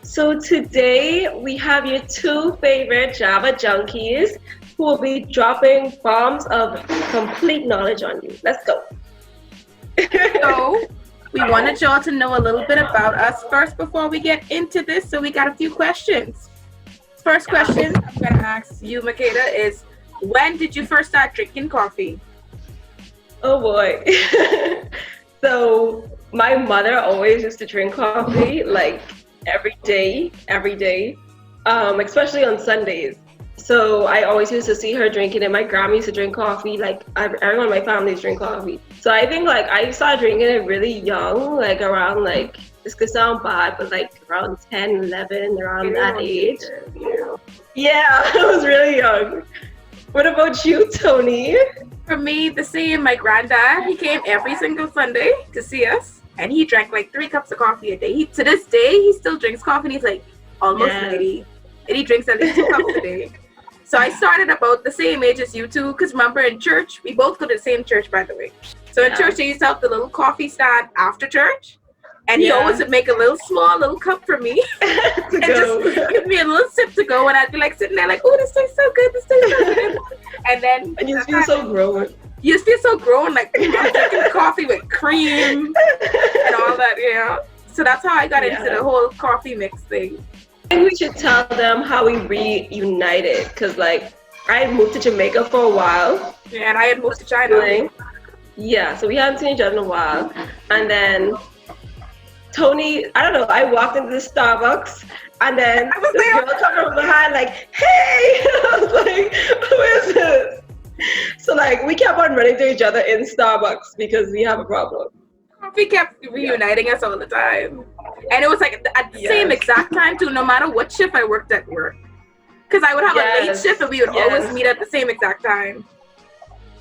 So today we have your two favorite Java junkies who will be dropping bombs of complete knowledge on you. Let's go. So, we wanted y'all to know a little bit about us first before we get into this, so we got a few questions. First question I'm going to ask you, Makeda, is when did you first start drinking coffee? Oh boy. So my mother always used to drink coffee like every day, especially on Sundays. So I always used to see her drinking it. My grandma used to drink coffee. Like everyone in my family used to drink coffee. So I think like I started drinking it really young, like around like, this could sound bad, but like around 10, 11, around that age. Yeah, I was really young. What about you, Tony? For me, the same. My granddad, he came every single Sunday to see us, and he drank like 3 cups of coffee a day. To this day, he still drinks coffee, and he's like almost 90, and he drinks at least 2 cups a day. So I started about the same age as you two, because remember in church, we both go to the same church, by the way. So in church, they used to have the little coffee stand after church, and he always would make a little cup for me and just give me a little sip to go, and I'd be like sitting there like, oh, this tastes so good, and you feel so grown. You just feel so grown, like I'm drinking coffee with cream and all that, yeah. So that's how I got into the whole coffee mix thing. I think we should tell them how we reunited, because like I had moved to Jamaica for a while. Yeah, and I had moved to China. Yeah, so we hadn't seen each other in a while. And then Tony, I don't know, I walked into the Starbucks and then this girl come from behind like, hey! I was like, who is this? So like we kept on running to each other in Starbucks because we have a problem. We kept reuniting us all the time. And it was like at the same exact time too, no matter what shift I worked at work. Because I would have a late shift and we would always meet at the same exact time.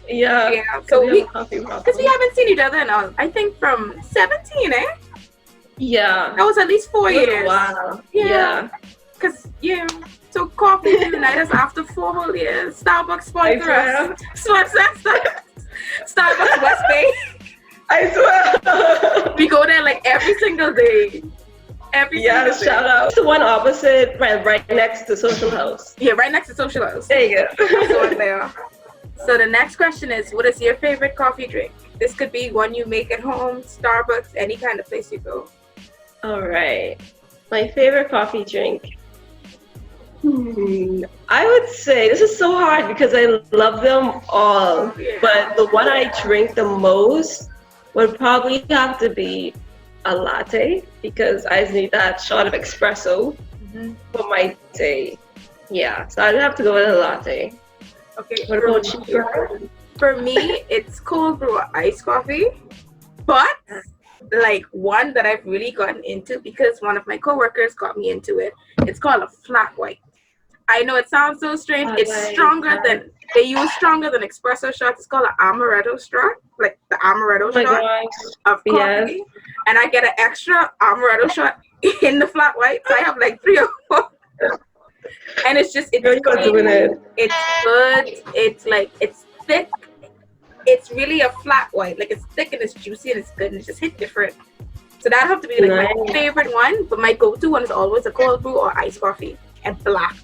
Yeah. So because we haven't seen each other in I think from 17, eh? Yeah. That was at least 4 years. Wow. Yeah. Because, so coffee reunited us after 4 whole years. Starbucks sponsor us. Starbucks West Bay. I swear. We go there like every single day. Shout out to one opposite, right next to Social House. Yeah, right next to Social House. There you go. That's the one there. So the next question is, what is your favorite coffee drink? This could be one you make at home, Starbucks, any kind of place you go. All right. My favorite coffee drink. I would say, this is so hard because I love them all. But the one I drink the most would probably have to be a latte, because I just need that shot of espresso for my day. Yeah, so I'd have to go with a latte. Okay. What about you? For me, it's cold brew or iced coffee. But like one that I've really gotten into because one of my coworkers got me into it. It's called a flat white. I know it sounds so strange. It's stronger than they use stronger than espresso shots. It's called an amaretto shot, like the amaretto shot of coffee. And I get an extra amaretto shot in the flat white. So I have like 3 or 4. And it's just it's good. It's like it's thick. It's really a flat white. Like it's thick and it's juicy and it's good and it just hits different. So that have to be like my favorite one. But my go-to one is always a cold brew or iced coffee and black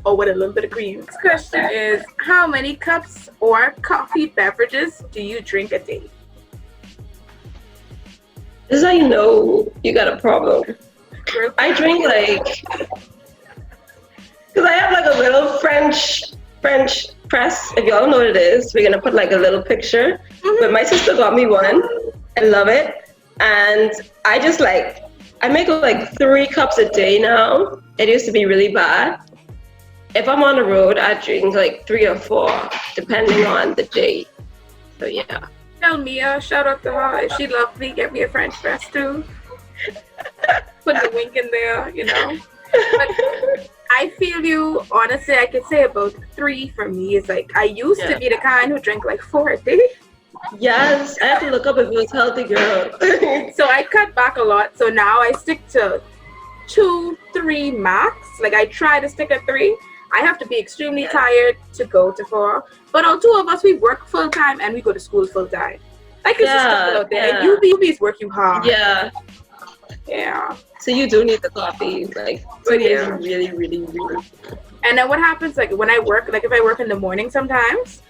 or with a little bit of cream. Next question is, how many cups or coffee beverages do you drink a day? This is how you know you got a problem. I drink like, because I have like a little French press. If y'all don't know what it is, we're gonna put like a little picture. But my sister got me one. I love it, and I just like I make like 3 cups a day now. It used to be really bad. If I'm on the road, I drink like 3 or 4, depending on the day. So yeah. Tell Mia, shout out to her. If she loves me, get me a French press too. Put the wink in there, you know. But I feel you. Honestly, I could say about 3 for me. Is like I used to be the kind who drank like 4 a day. Yes, I have to look up if it was healthy, girl. So I cut back a lot. So now I stick to 2, 3 max. Like I try to stick at 3. I have to be extremely tired to go to 4. But all 2 of us, we work full time and we go to school full time. Like it's just out there. And UB's working hard. Yeah. Yeah. So you do need the coffee. Like to But me, it's yeah. really, really, really. And then what happens, like when I work, like if I work in the morning sometimes,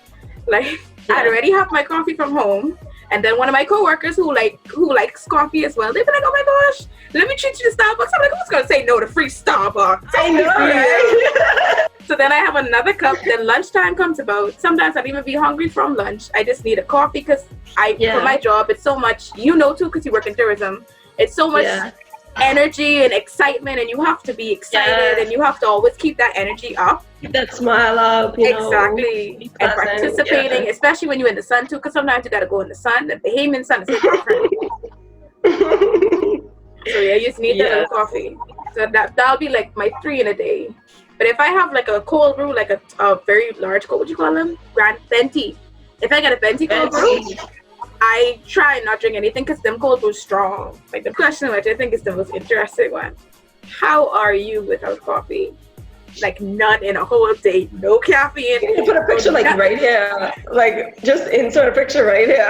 like Yeah. I'd already have my coffee from home, and then one of my coworkers who likes coffee as well, they'd be like, "Oh my gosh, let me treat you to Starbucks." I'm like, "Who's gonna say no to free Starbucks?" I know, right? So then I have another cup. Then lunchtime comes about. Sometimes I'd even be hungry from lunch. I just need a coffee because for my job, it's so much. You know too, because you work in tourism. It's so much energy and excitement, and you have to be excited, and you have to always keep that energy up. Keep that smile up, you know. Exactly. And participating, especially when you're in the sun too, because sometimes you gotta go in the sun. The Bahamian sun is different. So yeah, you just need that little coffee. So that'll be like my 3 in a day. But if I have like a cold brew, like a very large cold, what do you call them? Venti. If I get a venti cold brew, I try not drink anything because them cold brews strong. Like the question, which I think is the most interesting one. How are you without coffee? Like none in a whole day, no caffeine. You can put a picture like right here. Like just insert a picture right here.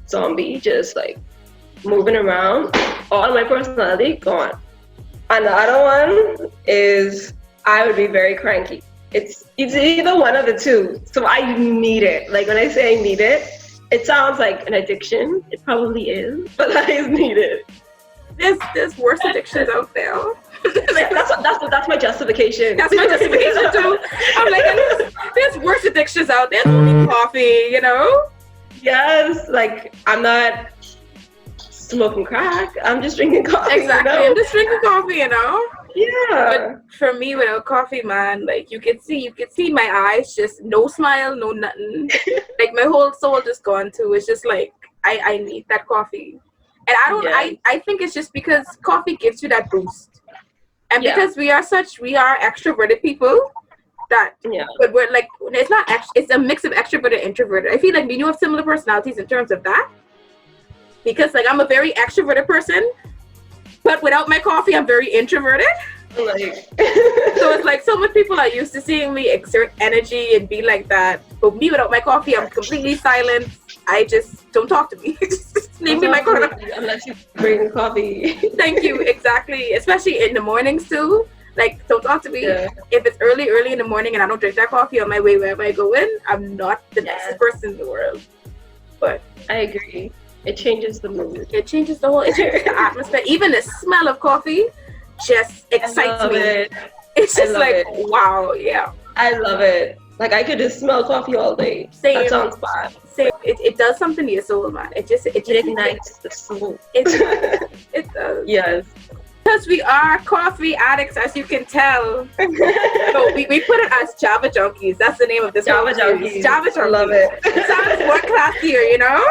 Zombie, just like moving around. All my personality gone. And the other one is I would be very cranky. It's either one of the two. So I need it. Like when I say I need it, it sounds like an addiction. It probably is, but I need it. There's worse addictions out there. Like, that's my justification. That's my justification too. I'm like, there's worse addictions out there. Only coffee, you know? Yes, like I'm not smoking crack. I'm just drinking coffee. Exactly, you know? I'm just drinking coffee, you know? Yeah. But for me, without coffee, man, like you can see my eyes, just no smile, no nothing. Like my whole soul just gone too. It's just like I need that coffee. And I think it's just because coffee gives you that boost. And because we are extroverted people that but we're like it's a mix of extroverted and introverted. I feel like we do have similar personalities in terms of that. Because like I'm a very extroverted person, but without my coffee I'm very introverted. Like so it's like so much people are used to seeing me exert energy and be like that. But me without my coffee, I'm completely silent. I just don't talk to me. Just leave me my coffee. Unless you bring coffee. Thank you, exactly. Especially in the mornings too. Like don't talk to me. If it's early in the morning and I don't drink that coffee on my way wherever I go in, I'm not the nicest person in the world. But I agree. It changes the mood. It changes the atmosphere. Even the smell of coffee just excites me. It's just like, wow, yeah. I love it. Like I could just smell coffee all day. Same. That sounds fun. Same. It does something to your soul, man. It ignites the soul. It does. Yes. Because we are coffee addicts, as you can tell. So we put it as Java Junkies. That's the name of this Java Junkies. Java Junkies. I love it. It sounds more classier, you know?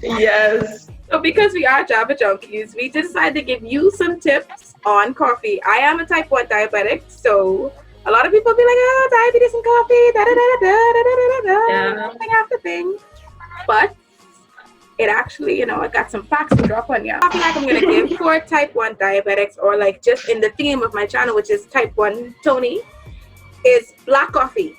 Yes. So because we are Java Junkies, we decided to give you some tips on coffee. I am a type 1 diabetic, so a lot of people be like, oh, diabetes and coffee, something after thing. But it actually, you know, I got some facts to drop on you. Coffee hack I'm going to give for type 1 diabetics, or like just in the theme of my channel, which is type 1 Tony, is black coffee.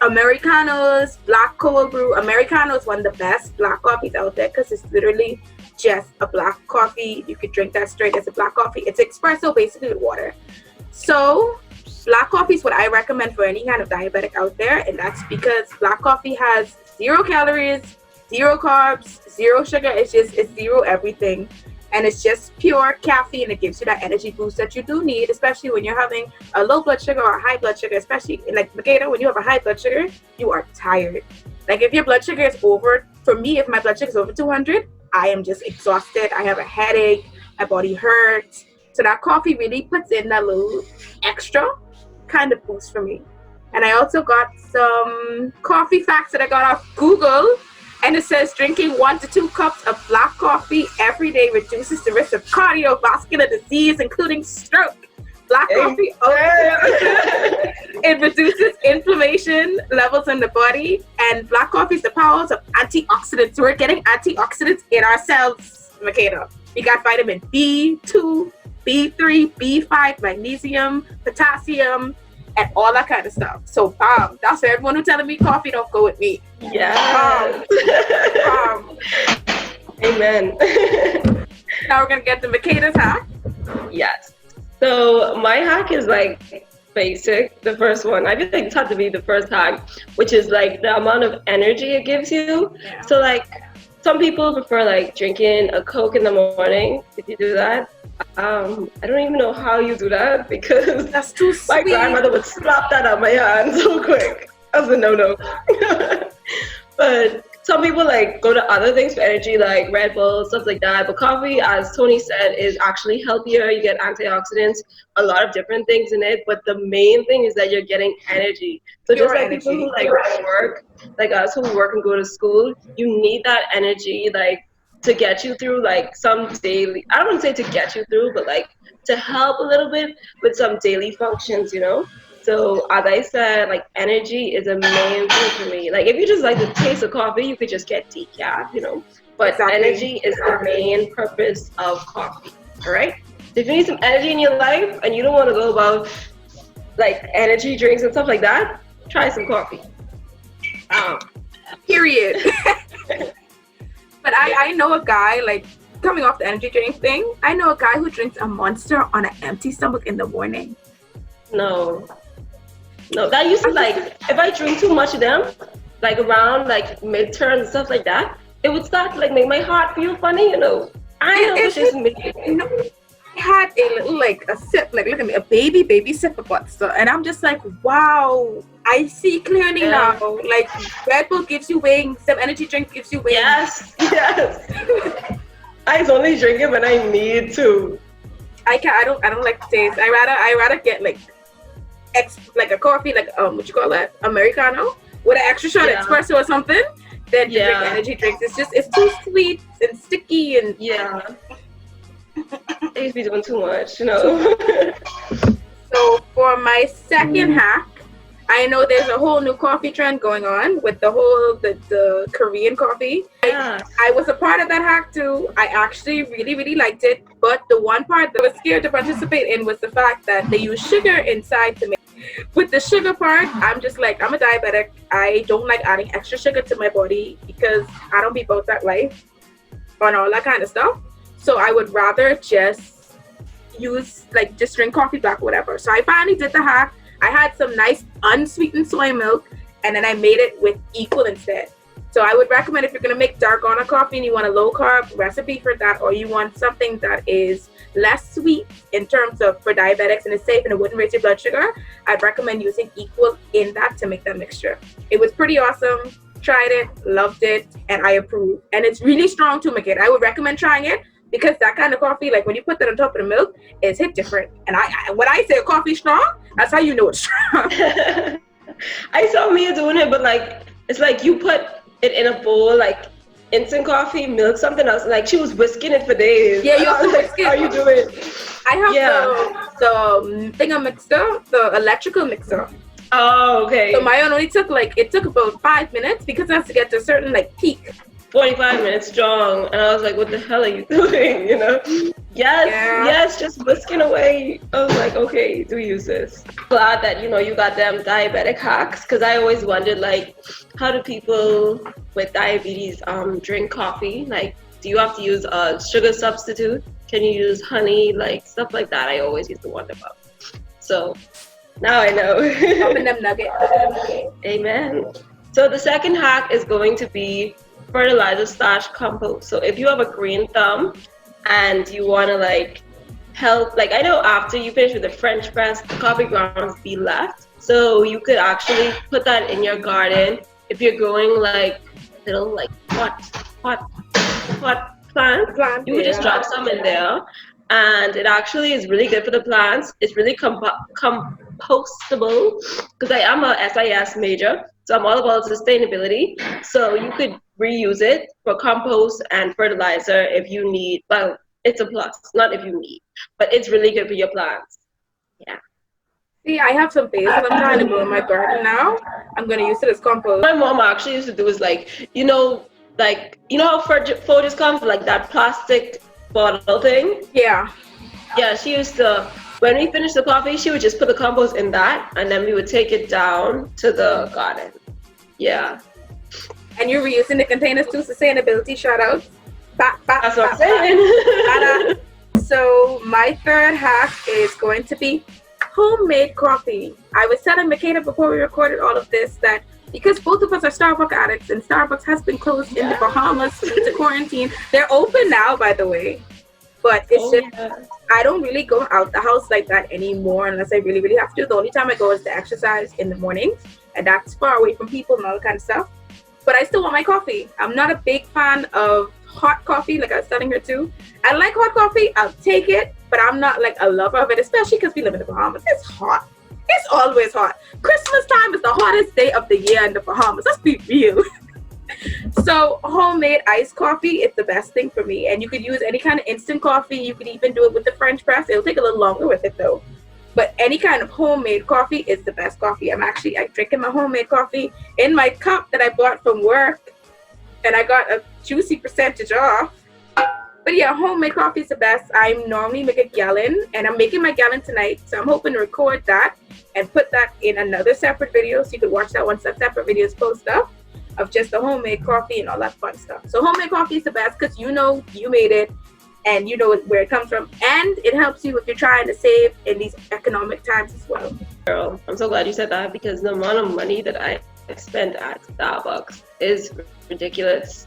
Americanos, black cold brew. Americano is one of the best black coffees out there because it's literally just a black coffee. You could drink that straight as a black coffee. It's espresso basically with water. So black coffee is what I recommend for any kind of diabetic out there, and that's because black coffee has 0 calories, 0 carbs, 0 sugar. It's zero everything, and it's just pure caffeine. It gives you that energy boost that you do need, especially when you're having a low blood sugar or a high blood sugar. Especially like Makeda, when you have a high blood sugar, you are tired. Like if your blood sugar is over, for me, if my blood sugar is over 200, I am just exhausted. I have a headache. My body hurts. So that coffee really puts in that little extra kind of boost for me. And I also got some coffee facts that I got off Google. And it says drinking 1 to 2 cups of black coffee every day reduces the risk of cardiovascular disease, including stroke. Black coffee, it reduces inflammation levels in the body, and black coffee is the powers of antioxidants. So we're getting antioxidants in our cells, Makeda. We got vitamin B2, B3, B5, magnesium, potassium. and all that kind of stuff. So that's for everyone who's telling me coffee don't go with me. Yes. Amen. Now we're gonna get the Makeda's hack. Yes. So my hack is like basic. The first one, I think it's had to be the first hack, which is like the amount of energy it gives you. Yeah. So like some people prefer like drinking a Coke in the morning. If you do that, I don't even know how you do that because That's too sweet. my grandmother would slap that out my hand so quick. That's a no-no. But some people like go to other things for energy, like Red Bull, stuff like that. But coffee, as Tony said, is actually healthier. You get antioxidants, a lot of different things in it. But the main thing is that you're getting energy. So Pure just like energy. people who like work, like us who work and go to school, you need that energy, like to get you through like some daily. I don't want to say to get you through, but like to help a little bit with some daily functions, you know. So as I said, like energy is a main thing for me. Like if you just like the taste of coffee, you could just get decaf, you know. But Exactly. energy is the main purpose of coffee. All right. So if you need some energy in your life and you don't want to go about like energy drinks and stuff like that, try some coffee. Period. But I know a guy, like coming off the energy drink thing, I know a guy who drinks a Monster on an empty stomach in the morning. No, that used to like if I drink too much of them, like around like midterms and stuff like that, it would start to like make my heart feel funny, you know. I know it's just me. No, I had a little like a sip, like look at me, a baby sip of Monster, and I'm just like, wow, I see clearly now. Like Red Bull gives you wings, some energy drink gives you wings. Yes. I only drink it when I need to. I don't like the taste. I rather get like like a coffee, like what you call that, Americano, with an extra shot of espresso or something, than to drink energy drinks. It's too sweet and sticky and They used to be doing too much, you know. So for my second hack, I know there's a whole new coffee trend going on with the Korean coffee. I was a part of that hack too. I actually really liked it, but the one part that I was scared to participate in was the fact that they use sugar inside to make. With the sugar part, I'm just like, I'm a diabetic. I don't like adding extra sugar to my body because I don't be about that life and all that kind of stuff. So I would rather just just drink coffee black or whatever. So I finally did the hack. I had some nice unsweetened soy milk, and then I made it with equal instead. So I would recommend if you're going to make Dalgona coffee and you want a low carb recipe for that, or you want something that is less sweet in terms of for diabetics and is safe and it wouldn't raise your blood sugar, I'd recommend using equal in that to make that mixture. It was pretty awesome. Tried it, loved it, and I approve. And it's really strong to make it. I would recommend trying it because that kind of coffee, like when you put that on top of the milk, it's hit different. And when I say coffee strong, that's how you know it's strong. I saw Mia doing it, but like it's like you put it in a bowl, like instant coffee, milk, something else. Like she was whisking it for days. Yeah, you have to whisk it. How you do it? I have the thing mixer, the electrical mixer. Oh, okay. So my own only took about 5 minutes because it has to get to a certain like peak. 45 minutes strong, and I was like, what the hell are you doing, you know? Yes, just whisking away. I was like, okay, do use this. Glad that, you know, you got them diabetic hacks, because I always wondered, like, how do people with diabetes drink coffee? Like, do you have to use a sugar substitute? Can you use honey? Like, stuff like that I always used to wonder about. So, now I know. Popping them nuggets. Amen. So the second hack is going to be fertilizer / compost. So if you have a green thumb and you want to like help, like I know after you finish with the French press, the coffee grounds be left. So you could actually put that in your garden if you're growing like little like pot plants. You could just drop some in there, and it actually is really good for the plants. It's really compostable because I am a SIS major. So I'm all about sustainability. So you could reuse it for compost and fertilizer if you need. Well, it's a plus, not if you need, but it's really good for your plants. Yeah. See, I have some basil I'm trying to grow in my garden now. I'm going to use it as compost. My mom actually used to do is like, you know how Folgers comes, like that plastic bottle thing? Yeah. Yeah, she used to when we finished the coffee, she would just put the compost in that, and then we would take it down to the garden. Yeah. And you're reusing the containers too, sustainability shout out. That's what I'm saying. So my third hack is going to be homemade coffee. I was telling Makeda before we recorded all of this that because both of us are Starbucks addicts and Starbucks has been closed in the Bahamas due to quarantine. They're open now, by the way. But it's I don't really go out the house like that anymore unless I really, really have to. The only time I go is to exercise in the mornings, and that's far away from people and all that kind of stuff. But I still want my coffee. I'm not a big fan of hot coffee, like I was telling her too. I like hot coffee, I'll take it, but I'm not like a lover of it, especially because we live in the Bahamas. It's hot. It's always hot. Christmas time is the hottest day of the year in the Bahamas. Let's be real. So homemade iced coffee is the best thing for me. And you could use any kind of instant coffee. You could even do it with the French press. It'll take a little longer with it though. But any kind of homemade coffee is the best coffee. I'm drinking my homemade coffee in my cup that I bought from work. And I got a juicy percentage off. But yeah, homemade coffee is the best. I normally make a gallon, and I'm making my gallon tonight. So I'm hoping to record that and put that in another separate video. So you could watch that once that separate video is posted up of just the homemade coffee and all that fun stuff. So homemade coffee is the best because you know you made it and you know where it comes from. And it helps you if you're trying to save in these economic times as well. Girl, I'm so glad you said that because the amount of money that I spend at Starbucks is ridiculous.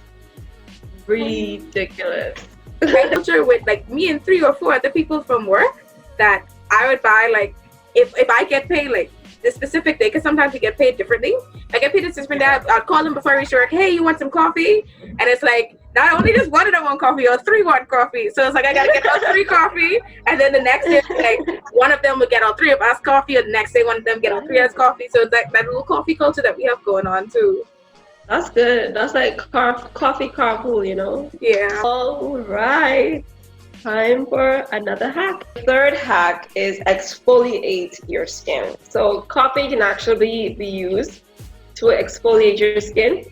Ridiculous. I culture with like me and 3 or 4 other people from work that I would buy like if I get paid like the specific day, because sometimes we get paid differently. I get paid this different day. I'll call them before I reach work. Hey, you want some coffee? And it's like not only just one of them want coffee or 3 want coffee. So it's like I gotta get all 3 coffee, and then the next day like one of them will get all 3 of us coffee, or the next day one of them get all 3 of us coffee. So it's like that little coffee culture that we have going on too. That's good. That's like coffee carpool, you know? Yeah. All right. Time for another hack. The third hack is exfoliate your skin. So coffee can actually be used to exfoliate your skin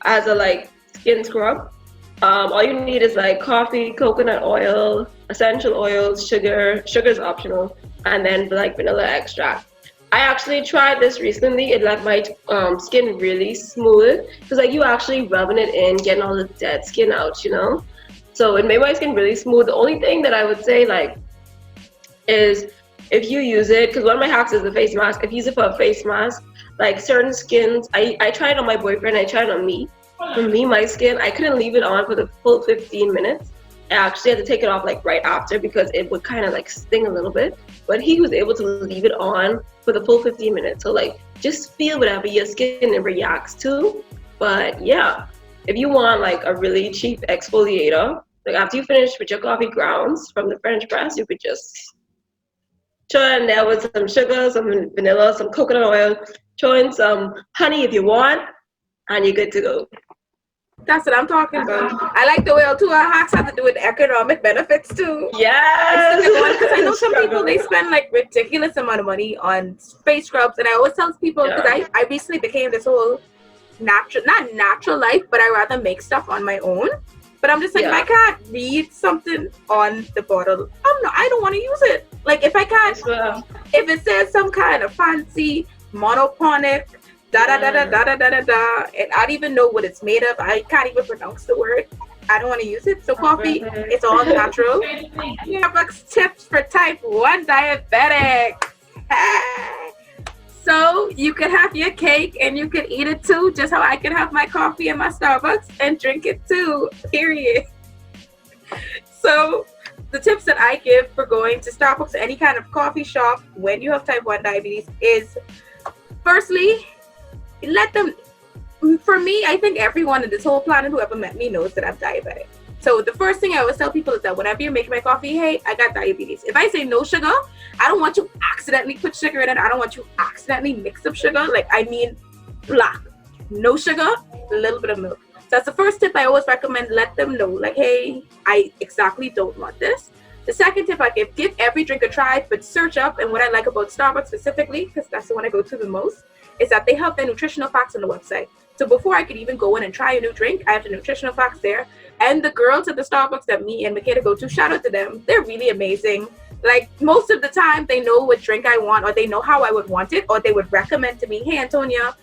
as a like skin scrub. All you need is like coffee, coconut oil, essential oils, sugar. Sugar's optional, and then like vanilla extract. I actually tried this recently. It left my skin really smooth because like you actually rubbing it in, getting all the dead skin out, you know. So it made my skin really smooth. The only thing that I would say like is if you use it, because one of my hacks is the face mask. If you use it for a face mask, like certain skins, I tried it on my boyfriend. I tried it on me. For me, my skin, I couldn't leave it on for the full 15 minutes. I actually had to take it off like right after because it would kind of like sting a little bit. But he was able to leave it on for the full 15 minutes. So like just feel whatever your skin reacts to. But yeah, if you want like a really cheap exfoliator, like after you finish with your coffee grounds from the French press, you could just throw it in there with some sugar, some vanilla, some coconut oil, throw in some honey if you want, and you're good to go. That's what I'm talking about. I like the way our 2 hacks have to do with economic benefits too. Yes. Because I know some people, they spend like ridiculous amount of money on face scrubs, and I always tell people because I recently became this whole not natural life, but I rather make stuff on my own. But I'm just like if I can't read something on the bottle, I don't want to use it. Like if I can't, if it says some kind of fancy monoponic da da da da da da da da da, and I don't even know what it's made of. I can't even pronounce the word. I don't want to use it. So coffee, it's all natural. Starbucks tips for type 1 diabetics. So you can have your cake and you can eat it too, just how I can have my coffee and my Starbucks and drink it too, period. So the tips that I give for going to Starbucks or any kind of coffee shop when you have type 1 diabetes is, firstly, let them, for me, I think everyone in this whole planet who ever met me knows that I'm diabetic. So the first thing I always tell people is that whenever you're making my coffee, hey, I got diabetes. If I say no sugar, I don't want you accidentally put sugar in it. I don't want you accidentally mix up sugar. Like, I mean, black. No sugar, a little bit of milk. So that's the first tip I always recommend. Let them know, like, hey, I exactly don't want this. The second tip I give every drink a try, but search up. And what I like about Starbucks specifically, because that's the one I go to the most, is that they have their nutritional facts on the website. So before I could even go in and try a new drink, I have the nutritional facts there. And the girls at the Starbucks that me and Makeda go to, shout out to them. They're really amazing. Like most of the time they know what drink I want, or they know how I would want it, or they would recommend to me, hey Antonia,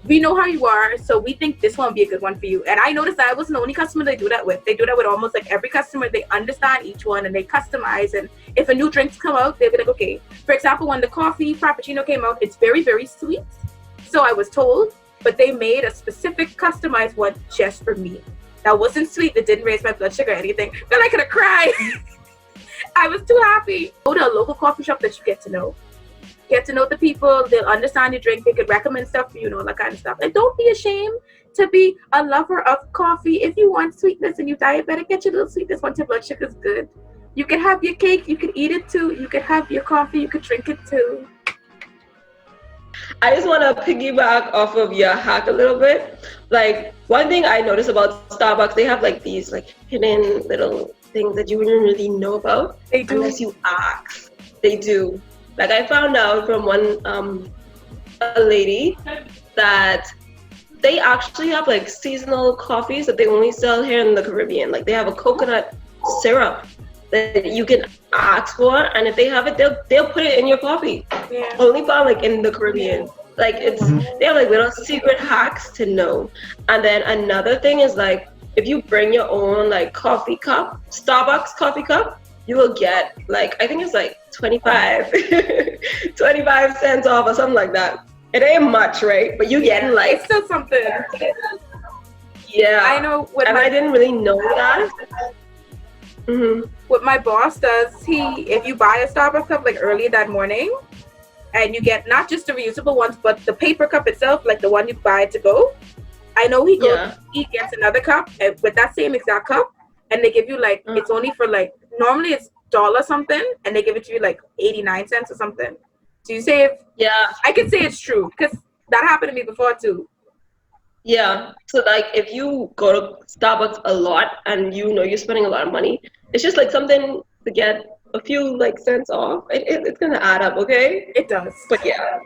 we know how you are, so we think this one would be a good one for you. And I noticed that I wasn't the only customer they do that with. They do that with almost like every customer. They understand each one and they customize. And if a new drink's come out, they'll be like, okay. For example, when the coffee frappuccino came out, it's very, very sweet. So I was told, but they made a specific customized one just for me. That wasn't sweet. It didn't raise my blood sugar or anything. Then I could have cried. I was too happy. Go to a local coffee shop that you get to know. Get to know the people, they'll understand your drink, they could recommend stuff for you, all that kind of stuff. And don't be ashamed to be a lover of coffee. If you want sweetness and you're diabetic, get your little sweetness once your blood sugar's good. You can have your cake, you can eat it too, you can have your coffee, you can drink it too. I just want to piggyback off of your hack a little bit. Like, one thing I noticed about Starbucks, they have like these like hidden little things that you wouldn't really know about. They do. Unless you ask. They do. Like, I found out from one a lady that they actually have like seasonal coffees that they only sell here in the Caribbean. Like, they have a coconut syrup that you can ask for, and if they have it, they'll put it in your coffee. Yeah. Only found like in the Caribbean. Like, they have like little secret hacks to know. And then another thing is like, if you bring your own like coffee cup, Starbucks coffee cup, you will get like, I think it's like 25 cents off or something like that. It ain't much, right? But you getting like, it's still something. Yeah. I know. I didn't really know that. What my boss does, if you buy a Starbucks cup like early that morning, and you get not just the reusable ones, but the paper cup itself, like the one you buy to go. I know he gets another cup with that same exact cup, and they give you like, it's only for like, normally it's $1 something, and they give it to you like 89 cents or something. So you save. Yeah. I can say it's true because that happened to me before too. Yeah. So like, if you go to Starbucks a lot and you know you're spending a lot of money, it's just like something to get a few like cents off. It's gonna add up, okay? It does. But yeah,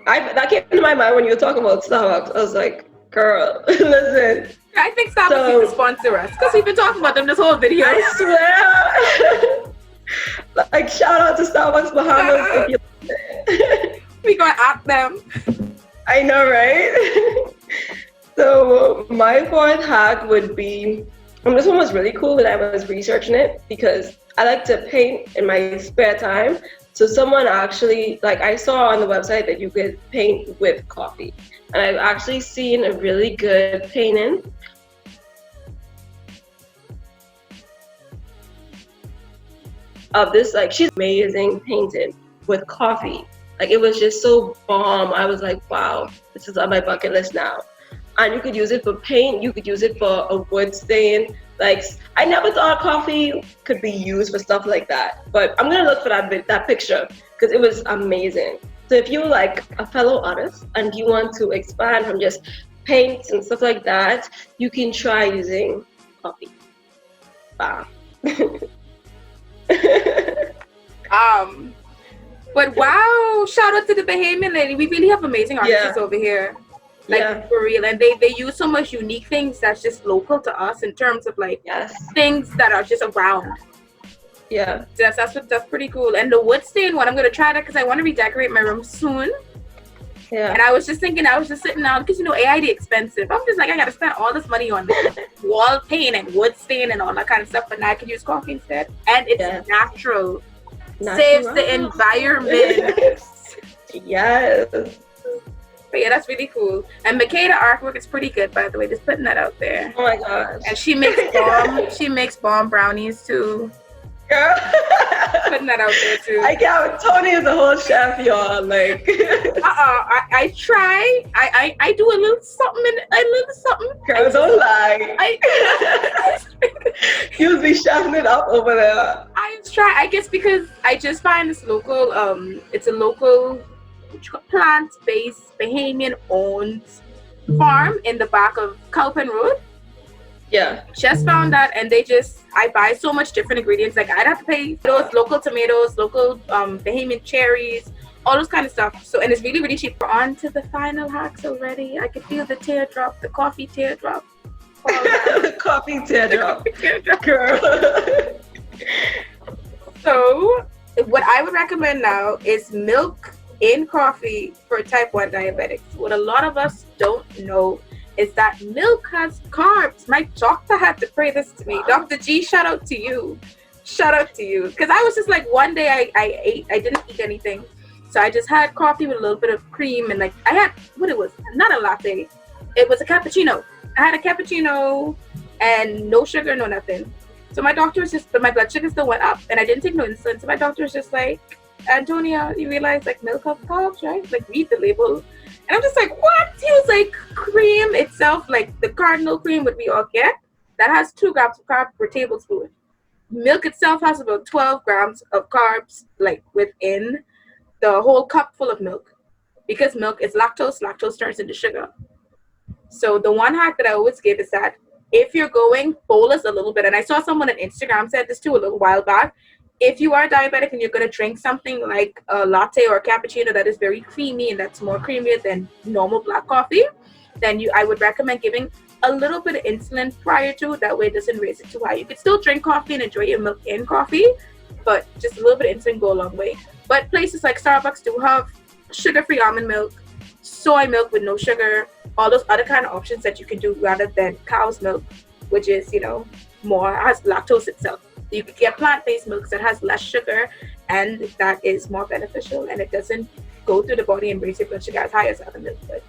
that came into my mind when you were talking about Starbucks. I was like, girl, listen. I think Starbucks needs to sponsor us because we've been talking about them this whole video. I swear. Like, shout out to Starbucks Bahamas. We gonna at them. I know, right? So my fourth hack would be, and this one was really cool when I was researching it because I like to paint in my spare time. So someone actually, like, I saw on the website that you could paint with coffee. And I've actually seen a really good painting of this, like, she's amazing painting with coffee. Like, it was just so bomb. I was like, wow, this is on my bucket list now. And you could use it for paint, you could use it for a wood stain. Like, I never thought coffee could be used for stuff like that. But I'm gonna look for that picture because it was amazing. So if you're like a fellow artist and you want to expand from just paints and stuff like that, you can try using coffee. Wow. But wow, shout out to the Bahamian lady. We really have amazing artists over here. Like, for real. And they use so much unique things that's just local to us in terms of like things that are just around. Yeah. That's pretty cool. And the wood stain one, I'm gonna try that because I want to redecorate my room soon. Yeah. And I was just sitting down because AID expensive. I'm just like, I gotta spend all this money on wall paint and wood stain and all that kind of stuff, but now I can use coffee instead. And it's natural. Saves the environment. Yes. But yeah, that's really cool. And Makeda artwork is pretty good, by the way. Just putting that out there. Oh my gosh. And she makes bomb brownies too. Girl. Putting that out there too. I can't. Tony is a whole chef, y'all. Like. I try. I do a little something. Girl, don't lie. You'll be chefing it up over there. I try. I guess because I just find this local. It's a local plant-based Bahamian-owned farm in the back of Cowpen Road. Yeah. Just found that, and I buy so much different ingredients. Like, I'd have to pay those local tomatoes, local Bahamian cherries, all those kind of stuff. So, and it's really, really cheap. We're on to the final hacks already. I can feel the teardrop, the coffee teardrop. The coffee teardrop. Girl. So, what I would recommend now is milk in coffee for type 1 diabetics. What a lot of us don't know is that milk has carbs. My doctor had to pray this to me. Dr. G, shout out to you. Shout out to you. Because I was just like, one day I didn't eat anything. So I just had coffee with a little bit of cream, and like I had what it was, not a latte. It was a cappuccino. I had a cappuccino and no sugar, no nothing. So my doctor was just, but my blood sugar still went up, and I didn't take no insulin. So my doctor was just like, Antonia, you realize like milk has carbs, right? Like read the label. And I'm just like, what? He was like, cream itself, like the cardinal cream that we all get, that has 2 grams of carb per tablespoon. Milk itself has about 12 grams of carbs, like within the whole cup full of milk. Because milk is lactose, lactose turns into sugar. So the one hack that I always give is that if you're going bolus a little bit, and I saw someone on Instagram said this too a little while back, if you are diabetic and you're going to drink something like a latte or a cappuccino that is very creamy and that's more creamier than normal black coffee, then I would recommend giving a little bit of insulin prior to, that way it doesn't raise it too high. You could still drink coffee and enjoy your milk in coffee, but just a little bit of insulin go a long way. But places like Starbucks do have sugar-free almond milk, soy milk with no sugar, all those other kind of options that you can do rather than cow's milk, which is, more, has lactose itself. You could get plant-based milks that has less sugar, and that is more beneficial, and it doesn't go through the body and raise your blood sugar as high as other milk would.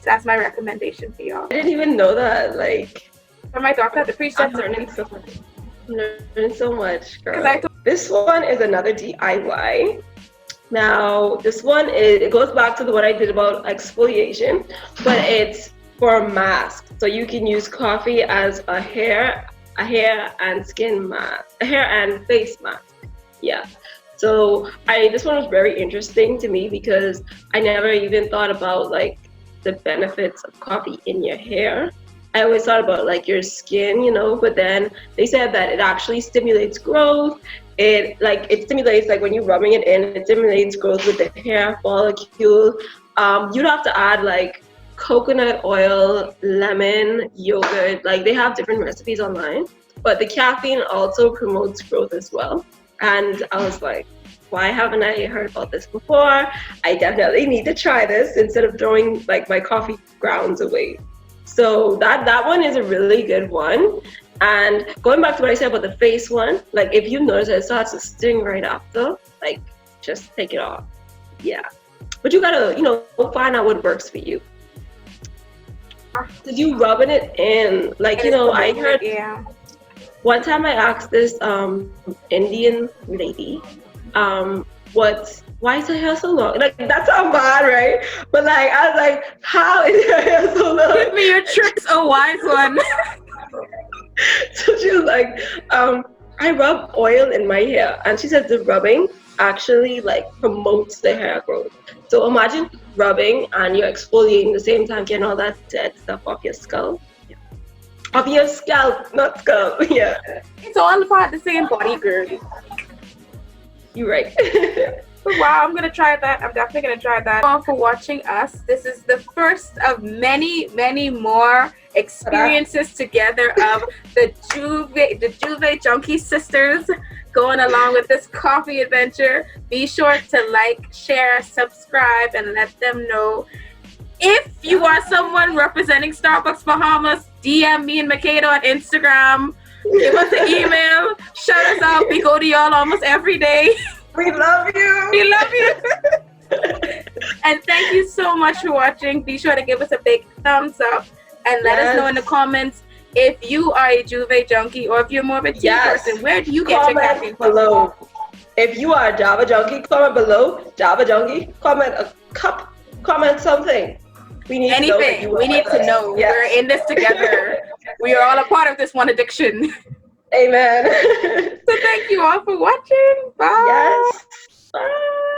So that's my recommendation for y'all. I didn't even know that. Like, for my doctor, the priest I'm learning so much, girl. Because This one is another DIY. Now, this one it goes back to what I did about exfoliation, but it's for masks. So you can use coffee as a hair and skin mask, a hair and face mask. Yeah. So this one was very interesting to me because I never even thought about like the benefits of coffee in your hair. I always thought about like your skin, but then they said that it actually stimulates growth. It stimulates, like when you're rubbing it in, it stimulates growth with the hair follicle. You'd have to add like coconut oil, lemon, yogurt. Like they have different recipes online, but the caffeine also promotes growth as well. And I was like, why haven't I heard about this before? I definitely need to try this instead of throwing like my coffee grounds away. So that one is a really good one. And going back to what I said about the face one, like if you notice that it starts to sting right after, like just take it off. Yeah. But you gotta, find out what works for you. Did you rubbing it in? Like, I heard one time I asked this Indian lady, why is her hair so long? Like, that sounds bad, right? But like, I was like, how is her hair so long? Give me your tricks, a wise one. So she was like, I rub oil in my hair. And she said the rubbing actually like promotes the hair growth. So imagine rubbing and you're exfoliating the same time, getting all that dead stuff off your skull. Yeah. Off your scalp, not skull. Yeah. It's all part of the same body, girl. You're right. Wow, I'm gonna try that. I'm definitely gonna try that. Thank you all for watching us. This is the first of many, many more experiences together of the Juve Junkie sisters going along with this coffee adventure. Be sure to like, share, subscribe, and let them know. If you are someone representing Starbucks Bahamas, DM me and Makeda on Instagram. Give us an email. Shout us out. We go to y'all almost every day. We love you. We love you. And thank you so much for watching. Be sure to give us a big thumbs up and let us know in the comments if you are a Juve junkie or if you're more of a tea person. Where do you get your caffeine below? If you are a Java junkie, comment below. Java junkie, comment a cup, comment something. We need anything. To know we need to know. Yes. We're in this together. We are all a part of this one addiction. Amen. So thank you all for watching. Bye. Yes. Bye.